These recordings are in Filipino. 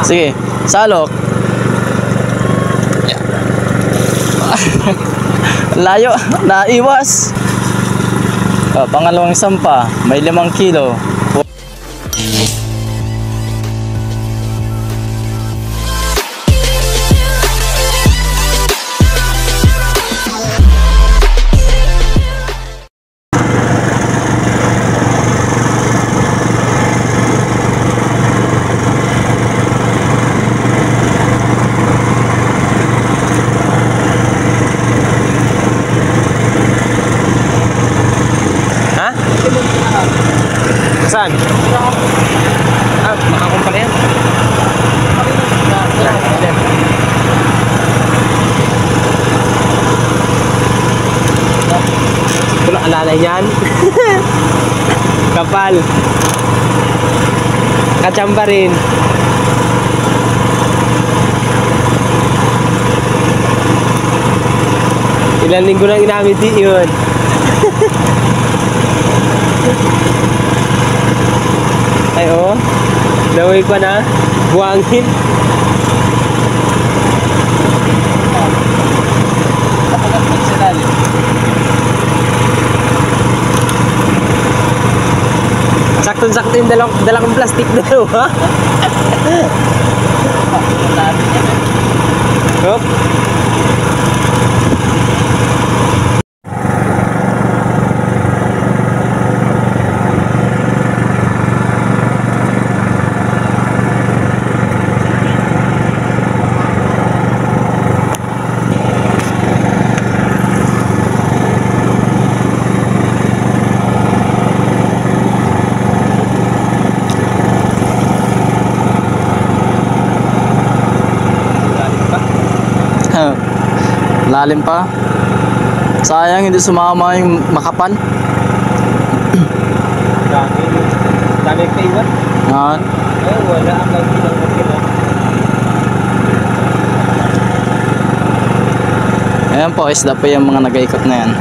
Sige, salok. Layo, naiwas. Pangalawang sampa, may 5 kilo. Saan? Makakumpara yan? Wala alalay yan. Kapal. Kachamba rin. Ilang linggo nang ginamit yun. Ay oo, laway pa na, buwangin. Sakto-sakto yung dalawang plastic na yun, ha? Hop. Lalim pa. Sayang hindi sumama yung makapal. Dami pa iwan? Yan. Ay, wala ang kaibigan ko kila. Ayan po, isda po yung mga nag-iikot na yan.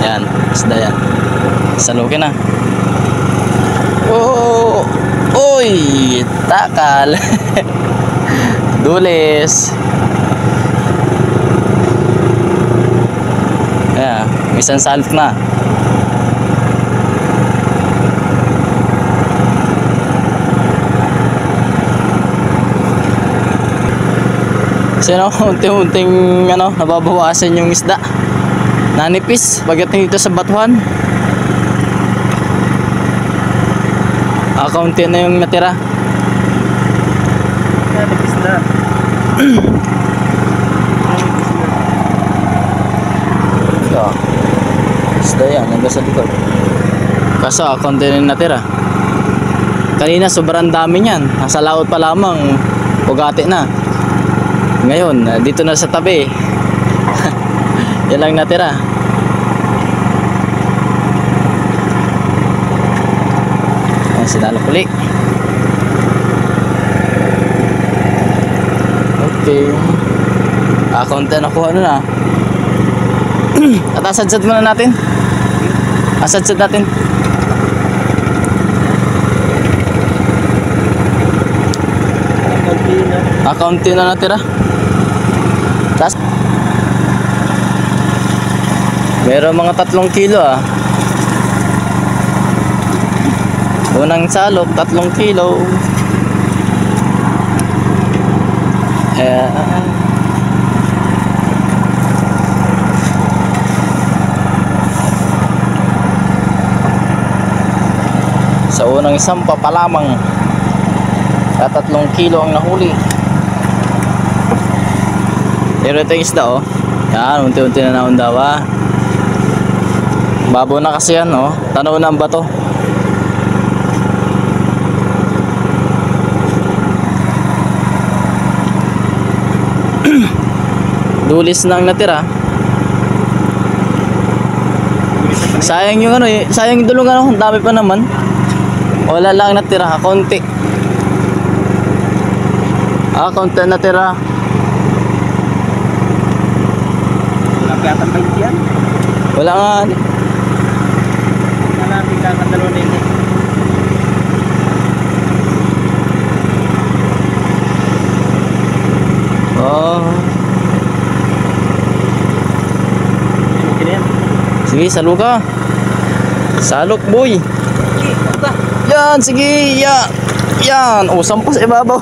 Yan, isda yan. Salukin na. Oh! Uy! Takal! Dulis! Ayan, isang salp na. Kasi unti-unting nababawasan yung isda. Nanipis pagdating dito sa batuhan. Kaunti na yung natira. Nanipis na. Isda yan, hanggang sa likod. Kaso, konti na yung natira. Kanina, sobrang dami niyan. Nasa laot pa lamang, pugati na. Ngayon, dito na sa tabi. Yan lang natira. Ayan, sinalok uli. Okay. Konti na nakuha na na. At asadsad muna natin. Asadsad natin. Kaunti na natira. Tas meron mga 3 kilo Unang salok 3 kilo. Sa unang sampa pa lamang 3 kilo ang nahuli. Pero ito yung isda yan, unti-unti na naundawa. Babaw na kasi yan tanaw na ang bato. Dulis na ang natira. Sayang yung sayang yung dulungan ang dami pa naman. Wala lang natira, konti. Konti natira. Wala pa yata ang yan. Wala nga. Wala natin kakadalo na yun. Sige, salo ka. Salok, boy. Yan, sige, yan. O, sampa sa ibabaw.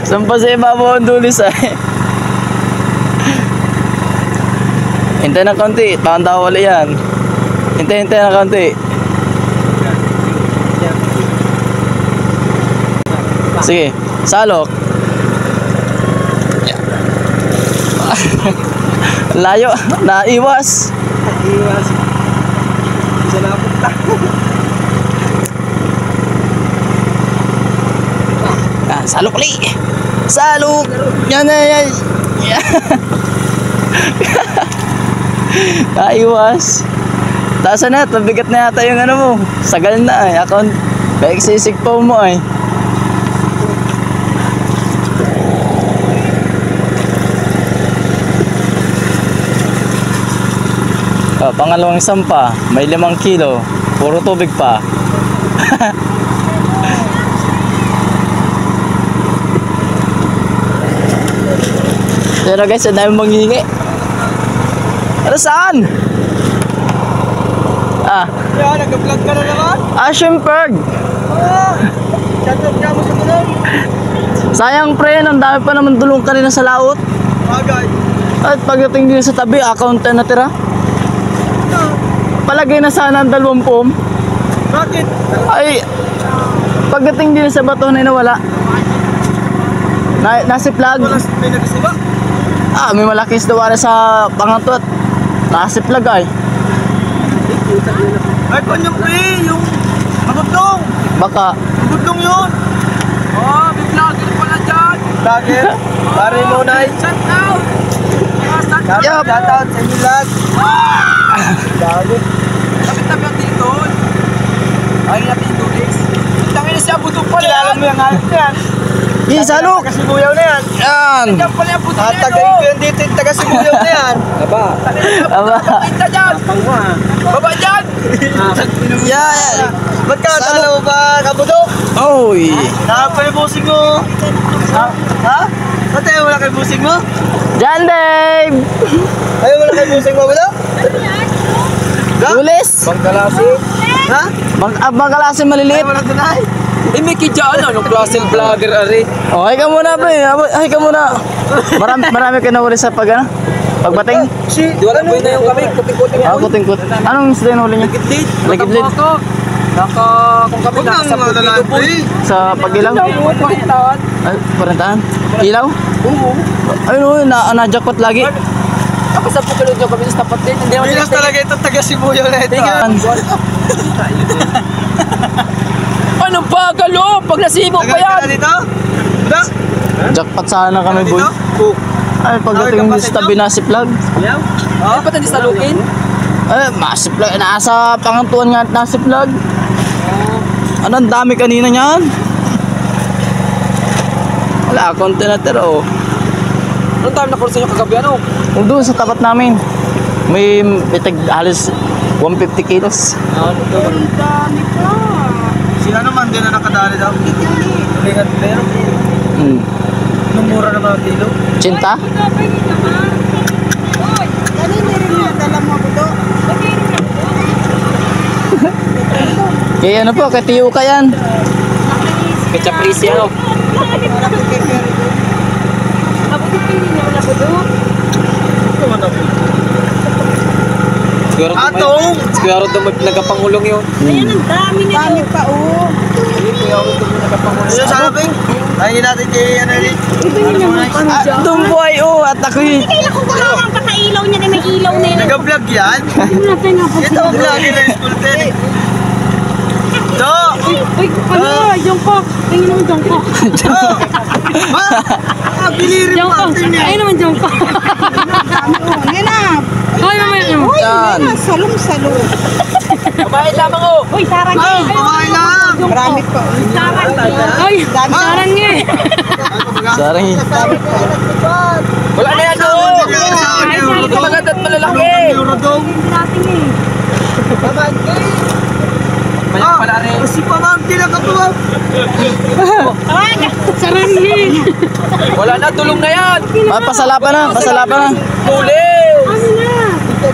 Sampa sa ibabaw ang dulis ay. Hintay ng konti, taon-taon wala yan. Hintay ng konti. Sige, salok. Yan. Layo, naiwas. Iwas. Isa na punta. Salok ulit. Salok. Yan. Naiwas. Taasan na, pabigat na yata yung ano mo. Sagal na ay. Account. Paikisisig-paw mo ay. Pangalawang sampa, may 5 kilo. Puro tubig pa. Pero guys, ang dami manghingi. Ano saan? Kaya, nag-vlog ka na naman. Ashimperg. Shoutout ka mo sa tulong. Sayang pre, ang dami pa naman dulong kanina sa laot. Bagay. At pagdating din sa tabi, account na natira. Palagay na sana ang 20. Bakit? Ay, pagdating din sa bato na nawala. Nasiplag. May nagsiba. May malaki isda sa pangatot. Nasiplag ay. Ay, kung yung pre, yung magudong. Baka. Magudong yun. Oh, may vlogger pala dyan. Vlogger? Pare mo na shout out. Yup. Shout out sa inyo lahat. Bago. Tabi-tabi ang dito. Ay, natin yung dulis. Tangin na siya, budok pala. Kilala mo yung halos yan. Salok. Taga-Sibuyaw na yan. Yan. Yan pala yung budok yan. Tagayin ko yan dito yung taga-Sibuyaw na yan. Aba. Aba. Kita dyan. Baba dyan. Yan. Ba't ka? Kala mo ba kabudok? Oy. Nakapa yung busing mo. Ha? Ba't tayo wala kayo busing mo? Jan Dave. Ayaw wala kayo busing mo, budok? Dulis. Bangkalasi. Ha? Bangkalasi maliliit. Ayaw wala tunay. May kidyan, anong klaseng vlogger, ari? Oh, hay ka muna pre. Hay ka muna. Marami ka nahuli sa pagbating. Di wala po na yung kami, kuting-kuting. Kuting-kot. Anong isda yung huli niya? Ligid-lid. Ligid-lid. Kung kami nasa pagkilo po. Sa pagilaw? Pakintaan. Ay, parintaan? Ilaw? Oo. Ayun, na-jackpot lagi. Ako sa pagkilo dyan kami sa tapat din. Pinas talaga ito, taga-Sibuyaw na ito. Anong pagalo? Pag nasibo pa yan! Dito? Jackpot sana kami, boy. Ay, pagdating din sa tabi nasiplag. Ay, pati sa lukin? Ay, masiplag. Nasa pangantuan nga at nasiplag. Ano, ang dami kanina niyan. Wala, konti na tira, oh. Anong time na kurso nyo kagabi, ano? Kung doon sa tapat namin, may bitag halos 150 kilos. Ang dami pa. Sila naman din na nakadali daw. Ligat player. Numura naman ang kilo. Cinta? Kaya ano po, katiyo ka yan. Ketchup prisi, ano? Siguro ito nagkapangulong yun. Ayan, ang dami nito. Dami pa, oh. Siguro ito nagkapangulong. Ano sa akin? Ayun natin kay ano rin. Tumboy, oh, at ako'y. Kailan ko ang kakailaw niya na may ilaw na yun. Nag-vlog yan? Natin nga po. Ito ang vlog na school 10. Do! Uy, ano? Jungkook. Tingin naman Jungkook. Do! Ma! Bilirin mo Jungkook. atin niya. Ayun naman Jungkook. Yan na. Hoy, mamaya. Uy, Yan. yan na. Salong-salo. Babae lamang oh! Uy, sarang nga. Oh, kumain lang! Marami pa. Sarang nga. Uy, sarang nga. Sorry. Wala na yan oh! Ito maganda at malalaki! Natin eh. Mayang pala rin. Si Pamangkin na katuwag! Sarang nga. Wala na, tulong na yan! Pasalapan na, pasalapan na. Huli! Ano na?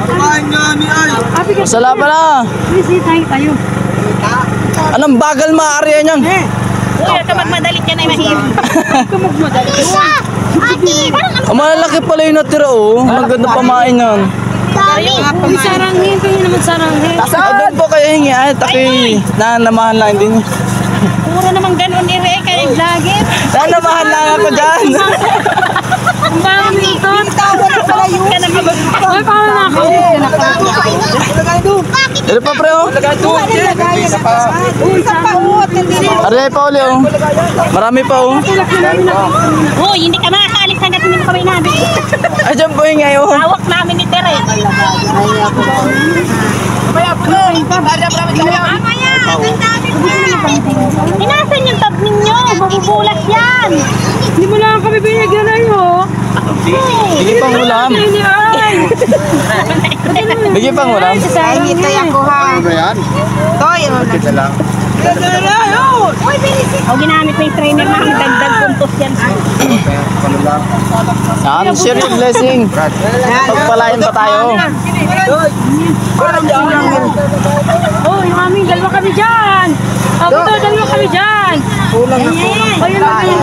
Kumain kami ay. Masala pala. Busy tayo. Anong bagal maaari yan? Uy, ito magmadali ka na mahirap. Ang malalaki pala yung natira oh. Maganda pamain yan. Uy, sarangin. Kaya naman sarangin. Doon po kayo hingi. Ay, taki. Nanamahan lang din. Puro naman ganun ire kayo vlogger. Nanamahan lang ako dyan. Ang bago nito. Tawa na pala yun. Uy, paano na ako? Dito pa pre oh. Uy, sa pangot. Aray pa uli oh. Marami pa oh. Uy, hindi ka makakaalis hanggat hindi mo kami nabi. Ay, dyan po hingi oh. Hawak namin ni Tere. Mamaya po no. Mamaya. Inasan yung tab ninyo? Mabubulas yan. Hindi mo lang kami binigyan na yun. Bigi pang ulam. Hindi ay. Bigi pang ulam. Ay, hintay ako ha. Ano yan? Toy, Kita lang. o ginamit mo yung trainer namin. Dagdag puntos yan. Ano lang? Yan, share your blessing. Pagpalain pa tayo. Oh, yung aming dalawa kami dyan. Ako to, dalawa kami dyan. Kulang na. Ayun na kayo.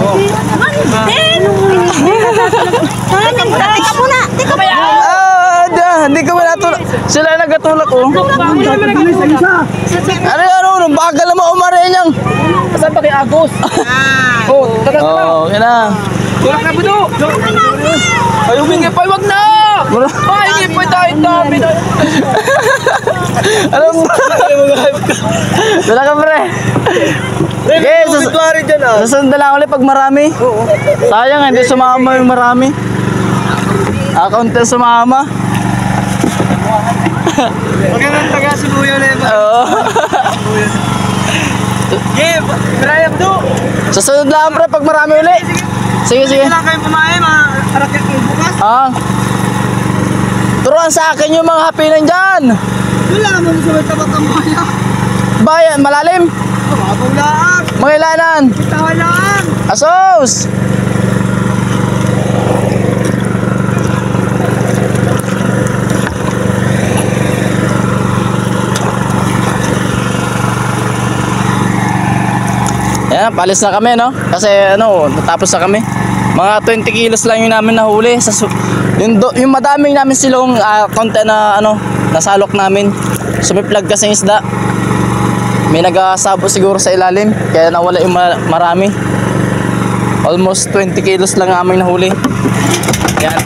Teka muna. Teka muna. Hindi ka ba natulak? Sila nagatulak oh. Ano, bagal naman umari niyang. Saan ba kay Agos? Oh, taga ka. Oo, okay na. Tulak na budo. Ay, humingi pa. Wag na. Ay, hindi pa tayo dami. Alam mo? Dala ka pre. Okay, sasundan lang ulit pag marami. Sayang, hindi sumama yung marami. Kaunti sumama. Magandang taga Sibuya na yun. Oo. Game, Brian do. Sasunod lang pre pag marami ulit. Sige, sige. Kailan kayo kumain, mga arakit kayo bukas? Ah. Turuan sa akin yung mga hapinan dyan. Wala mo sa may tapat ng maya. Bayan, malalim. Mabulaan. Mga ilanan. Tawalaan. Asos. Yan, palis na kami no. Kasi ano, natapos na kami. Mga 20 kilos lang yung namin nahuli sa yung madaming namin silong konti na ano, nasalok namin. Sumiplag kasi yung isda. May nagasabo siguro sa ilalim kaya nawala yung marami. Almost 20 kilos lang ang aming nahuli. Yan.